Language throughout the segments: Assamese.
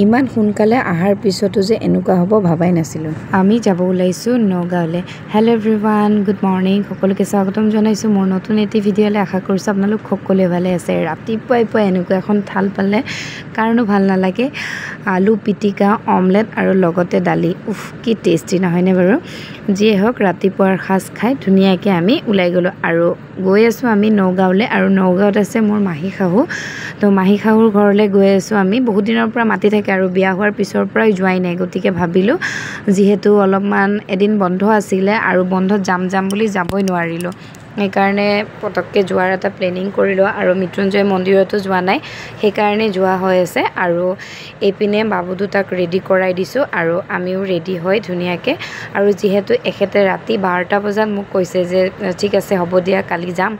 ইমান সোনকালে আহাৰ পিছতো যে এনেকুৱা হ'ব ভাবাই নাছিলোঁ। আমি যাব ওলাইছোঁ নগাঁৱলৈ। Hello' everyone, good morning. সকলোকে স্বাগতম জনাইছোঁ মোৰ নতুন এটি ভিডিঅ'লৈ। আশা কৰিছোঁ আপোনালোক সকলোৱে ভালে আছে। ৰাতিপুৱাই এনেকুৱা এখন থাল পালে কাৰণো ভাল নালাগে। আলু পিটিকা, অমলেট আৰু লগতে দালি। উফ, কি টেষ্টি নহয়নে বাৰু? যিয়ে হওক, ৰাতিপুৱাৰ সাজ খাই ধুনীয়াকৈ আমি ওলাই গ'লোঁ আৰু গৈ আছোঁ আমি নগাঁৱলৈ। আৰু নগাঁৱত আছে মোৰ মাহী শাহু। তো মাহী শাহুৰ ঘৰলৈ গৈ আছোঁ আমি। বহুত দিনৰ পৰা মাতি থাকে আৰু বিয়া হোৱাৰ পিছৰ পৰাই যোৱাই নাই। গতিকে ভাবিলোঁ যিহেতু অলপমান এদিন বন্ধ আছিলে আৰু বন্ধত যাম বুলি যাবই নোৱাৰিলোঁ, সেইকাৰণে পটককৈ যোৱাৰ এটা প্লেনিং কৰিলোঁ। আৰু মৃত্যুঞ্জয় মন্দিৰতো যোৱা নাই, সেইকাৰণে যোৱা হৈ আছে। আৰু এইপিনে বাবু দুটাক ৰেডি কৰাই দিছোঁ আৰু আমিও ৰেডি হয় ধুনীয়াকৈ। আৰু যিহেতু এখেতে ৰাতি 12টা বজাত মোক কৈছে যে ঠিক আছে হ'ব দিয়া কালি যাম,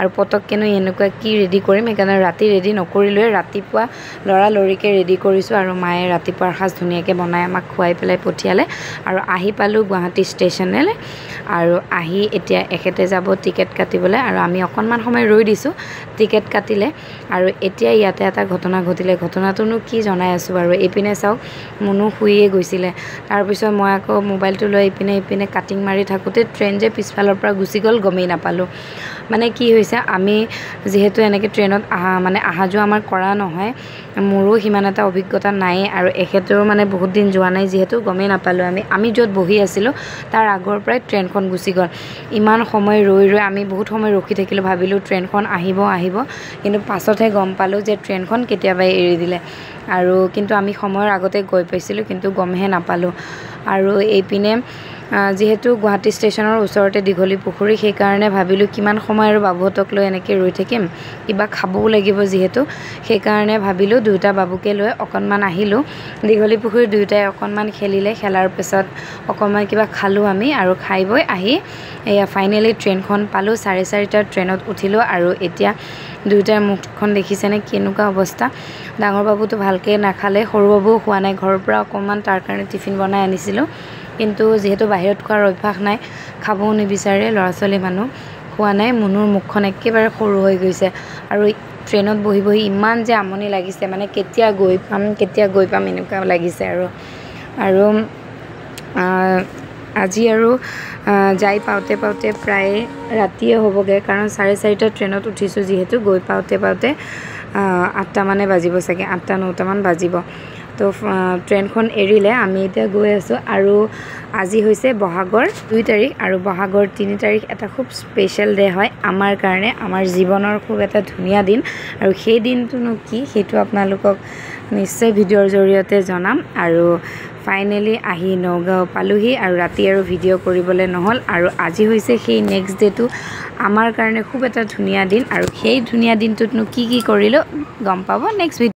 আৰু পটককেনো এনেকুৱা কি ৰেডি কৰিম, সেইকাৰণে ৰাতি ৰেডি নকৰিলোৱে। ৰাতিপুৱা লৰালৰিকৈ ৰেডি কৰিছোঁ আৰু মায়ে ৰাতিপুৱাৰ সাজ ধুনীয়াকৈ বনাই আমাক খুৱাই পেলাই পঠিয়ালে। আৰু আহি পালোঁ গুৱাহাটী ষ্টেচনলৈ। আৰু আহি এতিয়া এখেতে যাব টিকেট কাটিবলৈ আৰু আমি অকণমান সময় ৰৈ দিছোঁ। টিকেট কাটিলে আৰু এতিয়া ইয়াতে এটা ঘটনা ঘটিলে। ঘটনাটোনো কি জনাই আছোঁ বাৰু। এইপিনে চাওক, মুনু শুইয়ে গৈছিলে। তাৰপিছত মই আকৌ মোবাইলটো লৈ ইপিনে কাটিং মাৰি থাকোঁতে ট্ৰেইন যে পিছফালৰ পৰা গুচি গ'ল, গমেই নাপালোঁ। মানে কি হৈছে, আমি যিহেতু এনেকৈ ট্ৰেইনত অহা যোৱা আমাৰ কৰা নহয়, মোৰো সিমান এটা অভিজ্ঞতা নাই আৰু এখেতেও মানে বহুত দিন যোৱা নাই, যিহেতু গমেই নাপালোঁ। আমি য'ত বহি আছিলোঁ তাৰ আগৰ পৰাই ট্ৰেইনখন গুচি গ'ল। ইমান সময় ৰৈ আমি বহুত সময় ৰখি থাকিলোঁ, ভাবিলোঁ ট্ৰেইনখন আহিব, কিন্তু পাছতহে গম পালোঁ যে ট্ৰেইনখন কেতিয়াবাই এৰি দিলে। আৰু কিন্তু আমি সময়ৰ আগতে গৈ পাইছিলোঁ, কিন্তু গমহে নাপালোঁ। আৰু এইপিনে যিহেতু গুৱাহাটী ষ্টেচনৰ ওচৰতে দীঘলী পুখুৰী, সেইকাৰণে ভাবিলোঁ কিমান সময় আৰু বাবুহঁতক লৈ এনেকৈ ৰৈ থাকিম, কিবা খাবও লাগিব যিহেতু। সেইকাৰণে ভাবিলোঁ দুয়োটা বাবুকে লৈ অকণমান আহিলোঁ দীঘলী পুখুৰী। দুয়োটাই অকণমান খেলিলে, খেলাৰ পিছত অকণমান কিবা খালোঁ আমি। আৰু খাই বৈ আহি এয়া ফাইনেলি ট্ৰেইনখন পালোঁ। 4:30টাৰ ট্ৰেইনত উঠিলোঁ। আৰু এতিয়া দুয়োটাৰ মুখখন দেখিছেনে কেনেকুৱা অৱস্থা। ডাঙৰ বাবুটো ভালকৈ নাখালে, সৰু বাবুও খোৱা নাই। ঘৰৰ পৰা অকণমান তাৰ কাৰণে টিফিন বনাই আনিছিলোঁ, কিন্তু যিহেতু বাহিৰত খোৱাৰ অভ্যাস নাই, খাবও নিবিচাৰে, ল'ৰা ছোৱালী মানুহ, খোৱা নাই। মুনুৰ মুখখন একেবাৰে সৰু হৈ গৈছে। আৰু ট্ৰেইনত বহি ইমান যে আমনি লাগিছে, মানে কেতিয়া গৈ পাম এনেকুৱা লাগিছে। আৰু আজি আৰু যাই পাওঁতে প্ৰায় ৰাতিয়ে হ'বগৈ, কাৰণ 4:30টাৰ ট্ৰেইনত উঠিছোঁ যিহেতু। গৈ পাওঁতে 8টা মানে বাজিব চাগে, 8-9টামান বাজিব। তো ট্ৰেইনখন এৰিলে, আমি এতিয়া গৈ আছোঁ। আৰু আজি হৈছে বহাগৰ 2 তাৰিখ আৰু বহাগৰ 3 তাৰিখ এটা খুব স্পেচিয়েল ডে হয় আমাৰ কাৰণে, আমাৰ জীৱনৰ খুব এটা ধুনীয়া দিন। আৰু সেই দিনটোনো কি, সেইটো আপোনালোকক নিশ্চয় ভিডিঅ'ৰ জৰিয়তে জনাম। আৰু ফাইনেলি আহি নগাঁও পালোহি আৰু ৰাতি আৰু ভিডিঅ' কৰিবলৈ নহ'ল। আৰু আজি হৈছে সেই নেক্সট ডে'টো আমাৰ কাৰণে খুব এটা ধুনীয়া দিন। আৰু সেই ধুনীয়া দিনটোতনো কি কৰিলোঁ গম পাব নেক্সট ভিডিঅ'।